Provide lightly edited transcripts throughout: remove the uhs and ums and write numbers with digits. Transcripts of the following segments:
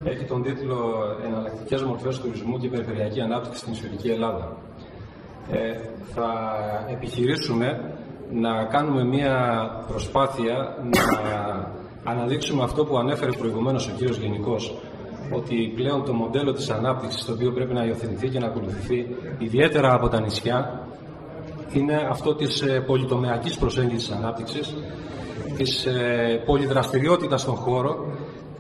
Έχει τον τίτλο «Εναλλακτικές μορφές τουρισμού και περιφερειακή ανάπτυξη στην νησιωτική Ελλάδα». Θα επιχειρήσουμε να κάνουμε μια προσπάθεια να αναδείξουμε αυτό που ανέφερε προηγουμένως ο κύριος Γενικός, ότι πλέον το μοντέλο της ανάπτυξης το οποίο πρέπει να υιοθετηθεί και να ακολουθηθεί ιδιαίτερα από τα νησιά είναι αυτό της πολυτομεακής προσέγγισης ανάπτυξης, της πολυδραστηριότητας στον χώρο,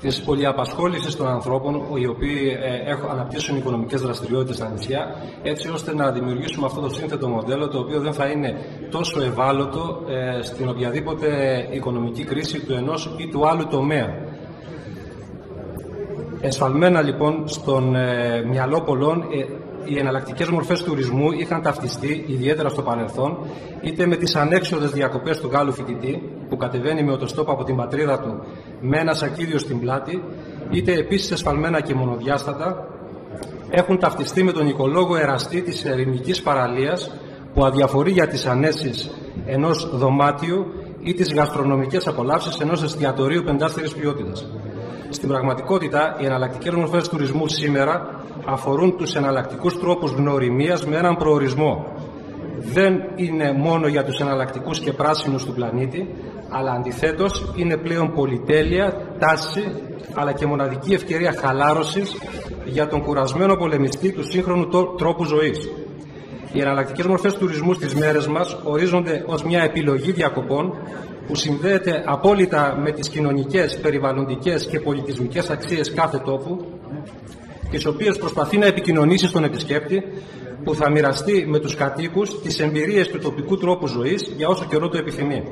της πολυαπασχόλησης των ανθρώπων, οι οποίοι αναπτύσσουν οικονομικές δραστηριότητες στα νησιά, έτσι ώστε να δημιουργήσουμε αυτό το σύνθετο μοντέλο, το οποίο δεν θα είναι τόσο ευάλωτο στην οποιαδήποτε οικονομική κρίση του ενός ή του άλλου τομέα. Εσφαλμένα λοιπόν στον μυαλό πολλών, οι εναλλακτικές μορφές τουρισμού είχαν ταυτιστεί, ιδιαίτερα στο παρελθόν, είτε με τις ανέξοδες διακοπές του Γάλλου φοιτητή, που κατεβαίνει με οτοστόπ από την πατρίδα του με ένα σακίδιο στην πλάτη, είτε επίσης εσφαλμένα και μονοδιάστατα, έχουν ταυτιστεί με τον οικολόγο εραστή της ερημικής παραλίας, που αδιαφορεί για τις ανέσεις ενός δωμάτιου ή τις γαστρονομικές απολαύσεις ενός εστιατορίου πεντάστερης ποιότητας. Στην πραγματικότητα, οι εναλλακτικές μορφές τουρισμού σήμερα αφορούν τους εναλλακτικούς τρόπους γνωριμίας με έναν προορισμό. Δεν είναι μόνο για τους εναλλακτικούς και πράσινους του πλανήτη, αλλά αντιθέτως είναι πλέον πολυτέλεια, τάση, αλλά και μοναδική ευκαιρία χαλάρωσης για τον κουρασμένο πολεμιστή του σύγχρονου τρόπου ζωής. Οι εναλλακτικές μορφές τουρισμού στις μέρες μας ορίζονται ως μια επιλογή διακοπών που συνδέεται απόλυτα με τις κοινωνικές, περιβαλλοντικές και πολιτισμικές αξίες κάθε τόπου, τις οποίες προσπαθεί να επικοινωνήσει στον επισκέπτη, που θα μοιραστεί με τους κατοίκους τις εμπειρίες του τοπικού τρόπου ζωής για όσο καιρό το επιθυμεί.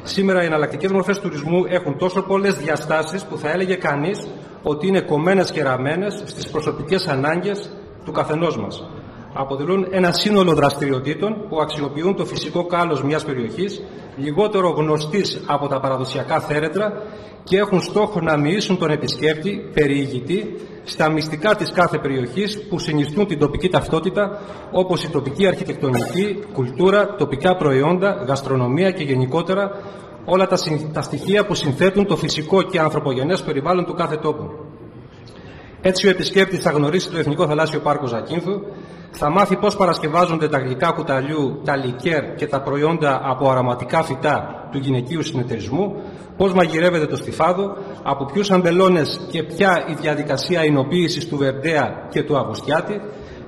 Σήμερα οι εναλλακτικές μορφές τουρισμού έχουν τόσο πολλές διαστάσεις που θα έλεγε κανείς ότι είναι κομμένες και ραμμένες στις προσωπικές ανάγκες του καθενός μας. Αποτελούν ένα σύνολο δραστηριοτήτων που αξιοποιούν το φυσικό κάλος μιας περιοχής, λιγότερο γνωστής από τα παραδοσιακά θέρετρα, και έχουν στόχο να μοιήσουν τον επισκέπτη, περιηγητή, στα μυστικά της κάθε περιοχής που συνιστούν την τοπική ταυτότητα, όπως η τοπική αρχιτεκτονική, κουλτούρα, τοπικά προϊόντα, γαστρονομία και γενικότερα όλα τα στοιχεία που συνθέτουν το φυσικό και ανθρωπογενές περιβάλλον του κάθε τόπου. Έτσι ο επισκέπτης θα γνωρίσει το Εθνικό Θαλάσσιο Πάρκο Ζακίνθου, θα μάθει πώς παρασκευάζονται τα γλυκά κουταλιού, τα λικέρ και τα προϊόντα από αρωματικά φυτά του γυναικείου συνεταιρισμού, πώς μαγειρεύεται το στιφάδο, από ποιους αμπελώνες και ποια η διαδικασία εινοποίησης του βερντέα και του αυγουστιάτη,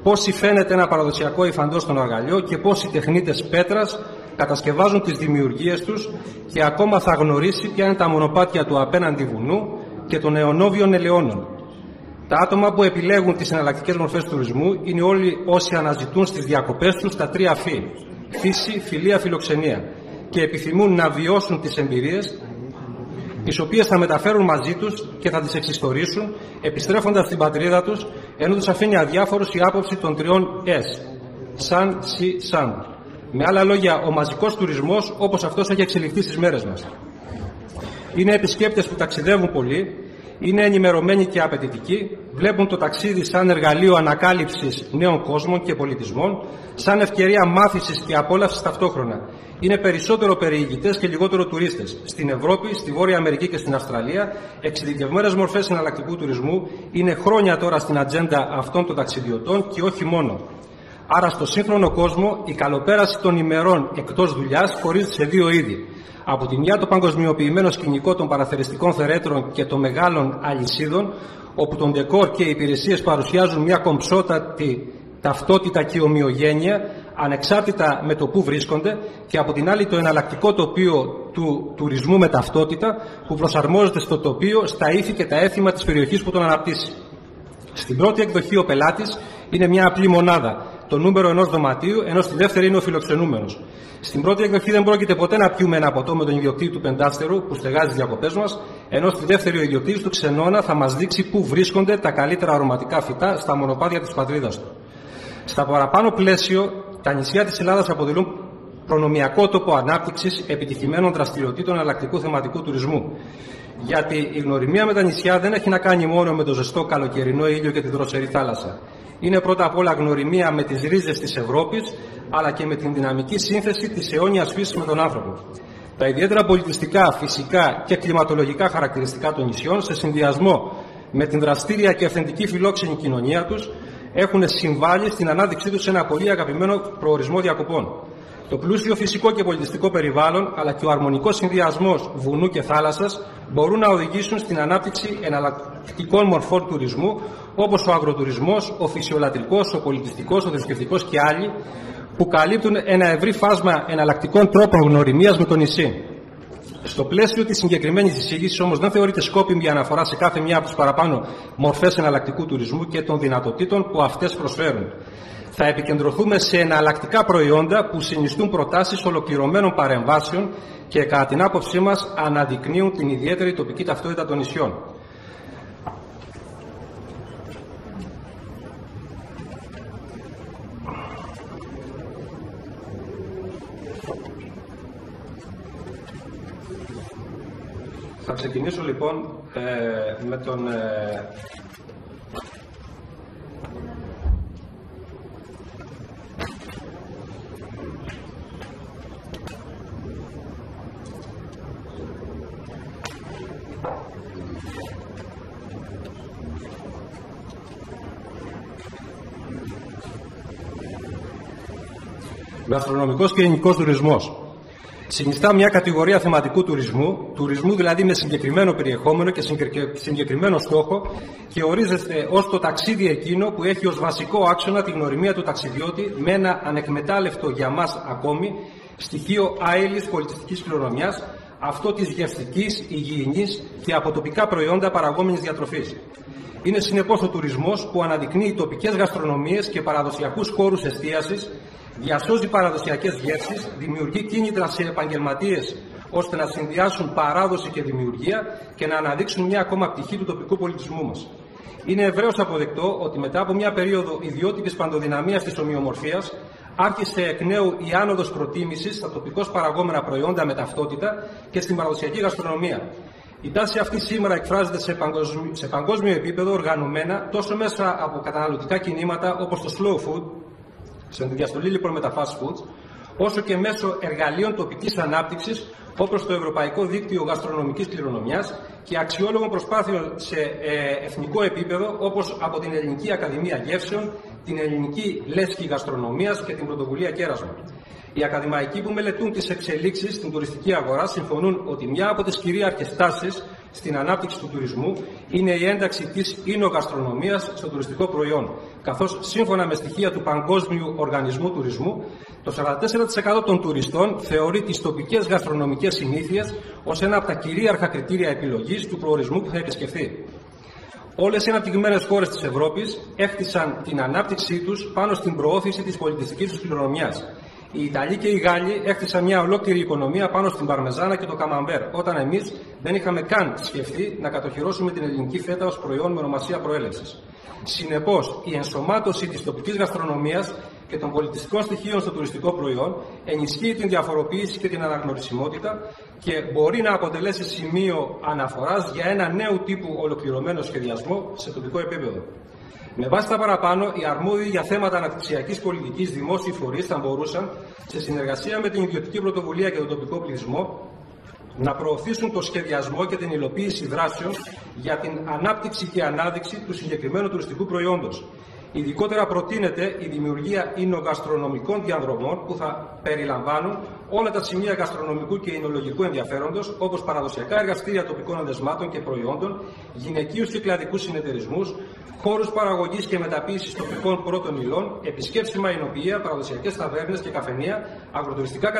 πώς υφαίνεται ένα παραδοσιακό υφαντό στον αργαλιό και πώς οι τεχνίτες πέτρας κατασκευάζουν τις δημιουργίες τους, και ακόμα θα γνωρίσει ποια είναι τα μονοπάτια του απέναντι βουνού και των αιωνόβιων ελαιώνων. Τα άτομα που επιλέγουν τις εναλλακτικές μορφές τουρισμού είναι όλοι όσοι αναζητούν στις διακοπές τους τα 3 φύ: φύση, φιλία, φιλοξενία, και επιθυμούν να βιώσουν τις εμπειρίες τις οποίες θα μεταφέρουν μαζί τους και θα τις εξιστορήσουν επιστρέφοντας στην πατρίδα τους, ενώ τους αφήνει αδιάφορους η άποψη των 3 S: σαν, σι, σαν. Με άλλα λόγια, ο μαζικός τουρισμός όπως αυτός έχει εξελιχθεί στις μέρες μας. Είναι επισκέπτες που ταξιδεύουν πολύ, είναι ενημερωμένοι και απαιτητικοί, βλέπουν το ταξίδι σαν εργαλείο ανακάλυψης νέων κόσμων και πολιτισμών, σαν ευκαιρία μάθησης και απόλαυσης ταυτόχρονα. Είναι περισσότερο περιηγητές και λιγότερο τουρίστες. Στην Ευρώπη, στη Βόρεια Αμερική και στην Αυστραλία, εξειδικευμένες μορφές εναλλακτικού τουρισμού είναι χρόνια τώρα στην ατζέντα αυτών των ταξιδιωτών και όχι μόνο. Άρα, στο σύγχρονο κόσμο, η καλοπέραση των ημερών εκτός δουλειάς χωρίζεται σε 2 είδη. Από τη μια, το παγκοσμιοποιημένο σκηνικό των παραθεριστικών θερέτρων και των μεγάλων αλυσίδων, όπου τον ντεκόρ και οι υπηρεσίες παρουσιάζουν μια κομψότατη ταυτότητα και ομοιογένεια, ανεξάρτητα με το που βρίσκονται, και από την άλλη το εναλλακτικό τοπίο του τουρισμού με ταυτότητα, που προσαρμόζεται στο τοπίο, στα ήθη και τα έθιμα της περιοχής που τον αναπτύσσει. Στην πρώτη εκδοχή ο πελάτης είναι μια απλή μονάδα, το νούμερο ενός δωματίου, ενώ στη δεύτερη είναι ο φιλοξενούμενος. Στην πρώτη εκδοχή δεν πρόκειται ποτέ να πιούμε ένα ποτό με τον ιδιοκτήτη του πεντάστερου που στεγάζει τις διακοπές μας, ενώ στη δεύτερη ο ιδιοκτήτης του ξενώνα θα μας δείξει πού βρίσκονται τα καλύτερα αρωματικά φυτά στα μονοπάτια της πατρίδας του. Στα παραπάνω πλαίσιο, τα νησιά της Ελλάδας αποτελούν προνομιακό τόπο ανάπτυξης επιτυχημένων δραστηριοτήτων εναλλακτικού θεματικού τουρισμού. Γιατί η γνωριμία με τα νησιά δεν έχει να κάνει μόνο με το ζεστό καλοκαιρινό ήλιο και τη δροσερή θάλασσα. Είναι πρώτα απ' όλα γνωριμία με τις ρίζες της Ευρώπης, αλλά και με την δυναμική σύνθεση της αιώνιας φύσης με τον άνθρωπο. Τα ιδιαίτερα πολιτιστικά, φυσικά και κλιματολογικά χαρακτηριστικά των νησιών, σε συνδυασμό με την δραστήρια και αυθεντική φιλόξενη κοινωνία τους, έχουν συμβάλει στην ανάδειξή τους σε ένα πολύ αγαπημένο προορισμό διακοπών. Το πλούσιο φυσικό και πολιτιστικό περιβάλλον, αλλά και ο αρμονικός συνδυασμός βουνού και θάλασσας μπορούν να οδηγήσουν στην ανάπτυξη εναλλακτικών μορφών τουρισμού, όπως ο αγροτουρισμός, ο φυσιολατρικός, ο πολιτιστικός, ο θρησκευτικός και άλλοι, που καλύπτουν ένα ευρύ φάσμα εναλλακτικών τρόπων γνωριμίας με το νησί. Στο πλαίσιο της συγκεκριμένης εισήγησης, όμως, δεν θεωρείται σκόπιμη η αναφορά σε κάθε μια από τις παραπάνω μορφές εναλλακτικού τουρισμού και των δυνατοτήτων που αυτές προσφέρουν. Θα επικεντρωθούμε σε εναλλακτικά προϊόντα που συνιστούν προτάσεις ολοκληρωμένων παρεμβάσεων και, κατά την άποψή μας, αναδεικνύουν την ιδιαίτερη τοπική ταυτότητα των νησιών. Θα ξεκινήσω λοιπόν με τον γαστρονομικός και ελληνικός τουρισμός. Συνιστά μια κατηγορία θεματικού τουρισμού δηλαδή με συγκεκριμένο περιεχόμενο και συγκεκριμένο στόχο, και ορίζεται ως το ταξίδι εκείνο που έχει ως βασικό άξονα τη γνωριμία του ταξιδιώτη με ένα ανεκμετάλλευτο για μας ακόμη στοιχείο άειλης πολιτιστικής κληρονομιάς, αυτό της γευστικής, υγιεινής και από τοπικά προϊόντα παραγόμενης διατροφής. Είναι συνεπώς ο τουρισμός που αναδεικνύει τοπικές γαστρονομίες και παραδοσιακούς χώρους εστίασης, διασώζει παραδοσιακές γεύσεις, δημιουργεί κίνητρα σε επαγγελματίες ώστε να συνδυάσουν παράδοση και δημιουργία και να αναδείξουν μια ακόμα πτυχή του τοπικού πολιτισμού μας. Είναι ευρέως αποδεκτό ότι μετά από μια περίοδο ιδιότυπης παντοδυναμίας της ομοιομορφίας, άρχισε εκ νέου η άνοδος προτίμησης στα τοπικώς παραγόμενα προϊόντα με ταυτότητα και στην παραδοσιακή γαστρονομία. Η τάση αυτή σήμερα εκφράζεται σε παγκόσμιο επίπεδο οργανωμένα τόσο μέσα από καταναλωτικά κινήματα όπως το slow food, σε διαστολή λοιπόν με τα fast foods, όσο και μέσω εργαλείων τοπικής ανάπτυξης όπως το Ευρωπαϊκό Δίκτυο Γαστρονομικής Κληρονομιάς και αξιόλογων προσπάθειων σε εθνικό επίπεδο όπως από την Ελληνική Ακαδημία Γεύσεων, την Ελληνική Λέσχη Γαστρονομίας και την Πρωτοβουλία Κέρασμα. Οι ακαδημαϊκοί που μελετούν τις εξελίξεις στην τουριστική αγορά συμφωνούν ότι μια από τις κυρίαρχες τάσεις στην ανάπτυξη του τουρισμού είναι η ένταξη της ίνογαστρονομίας στο τουριστικό προϊόν, καθώς σύμφωνα με στοιχεία του Παγκόσμιου Οργανισμού Τουρισμού, το 44% των τουριστών θεωρεί τις τοπικές γαστρονομικές συνήθειες ως ένα από τα κυρίαρχα κριτήρια επιλογής του προορισμού που θα επισκεφθεί. Όλες οι αναπτυγμένες χώρες της Ευρώπης έχτισαν την ανάπτυξή τους πάνω στην προώθηση της πολιτιστικής τους κληρονομιάς. Οι Ιταλοί και οι Γάλλοι έχτισαν μια ολόκληρη οικονομία πάνω στην παρμεζάνα και το καμαμπέρ, όταν εμείς δεν είχαμε καν σκεφτεί να κατοχυρώσουμε την ελληνική φέτα ως προϊόν με ονομασία προέλευσης. Συνεπώς, η ενσωμάτωση της τοπικής γαστρονομίας και των πολιτιστικών στοιχείων στο τουριστικό προϊόν ενισχύει την διαφοροποίηση και την αναγνωρισιμότητα και μπορεί να αποτελέσει σημείο αναφοράς για ένα νέου τύπου ολοκληρωμένο σχεδιασμό σε τοπικό επίπεδο. Με βάση τα παραπάνω, οι αρμόδιοι για θέματα αναπτυξιακής πολιτικής δημόσιοι φορείς θα μπορούσαν, σε συνεργασία με την ιδιωτική πρωτοβουλία και τον τοπικό πληθυσμό, να προωθήσουν το σχεδιασμό και την υλοποίηση δράσεων για την ανάπτυξη και ανάδειξη του συγκεκριμένου τουριστικού προϊόντος. Ειδικότερα προτείνεται η δημιουργία ινογαστρονομικών διαδρομών που θα περιλαμβάνουν όλα τα σημεία γαστρονομικού και εινολογικού ενδιαφέροντος, όπως παραδοσιακά εργαστήρια τοπικών δεσμάτων και προϊόντων, γυναικείους και κλαδικούς συνεταιρισμούς, χώρους παραγωγής και μεταποίησης τοπικών πρώτων υλών, επισκέψιμα εινοποιεία, παραδοσιακές ταβέρνες και καφενεία, αγροτουριστικά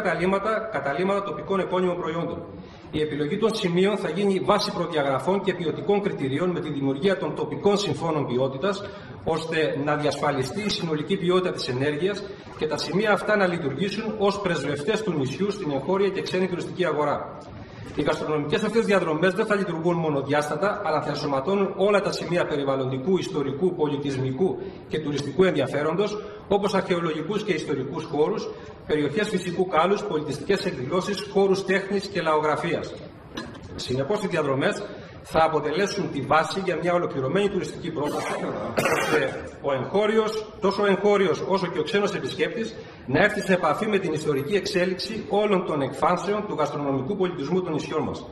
καταλύματα τοπικών επώνυμων προϊόντων. Η επιλογή των σημείων θα γίνει βάση προδιαγραφών και ποιοτικών κριτηρίων με τη δημιουργία των τοπικών συμφώνων ποιότητας, ώστε να διασφαλιστεί η συνολική ποιότητα της ενέργειας και τα σημεία αυτά να λειτουργήσουν ως πρεσβευτές του νησιού στην εγχώρια και ξένη τουριστική αγορά. Οι γαστρονομικές αυτές διαδρομές δεν θα λειτουργούν μονοδιάστατα, αλλά θα ενσωματώνουν όλα τα σημεία περιβαλλοντικού, ιστορικού, πολιτισμικού και τουριστικού ενδιαφέροντος, όπως αρχαιολογικούς και ιστορικούς χώρους, περιοχές φυσικού κάλους, πολιτιστικές εκδηλώσεις, χώρους τέχνης και λαογραφίας. Συνεπώς, οι διαδρομές θα αποτελέσουν τη βάση για μια ολοκληρωμένη τουριστική πρόταση, ώστε τόσο ο εγχώριος όσο και ο ξένος επισκέπτης να έρθει σε επαφή με την ιστορική εξέλιξη όλων των εκφάνσεων του γαστρονομικού πολιτισμού των νησιών μας.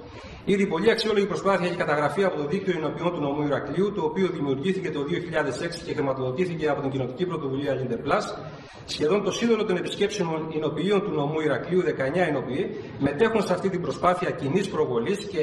Ήδη πολύ αξιόλογη προσπάθεια έχει καταγραφεί από το Δίκτυο Εινοποιών του Νομού Ηρακλείου, το οποίο δημιουργήθηκε το 2006 και χρηματοδοτήθηκε από την κοινοτική πρωτοβουλία Leader+. Σχεδόν το σύνολο των επισκέψιμων εινοποιείων του Νομού Ηρακλείου, 19 εινοποιοί, μετέχουν σε αυτή την προσπάθεια κοινής προβολής και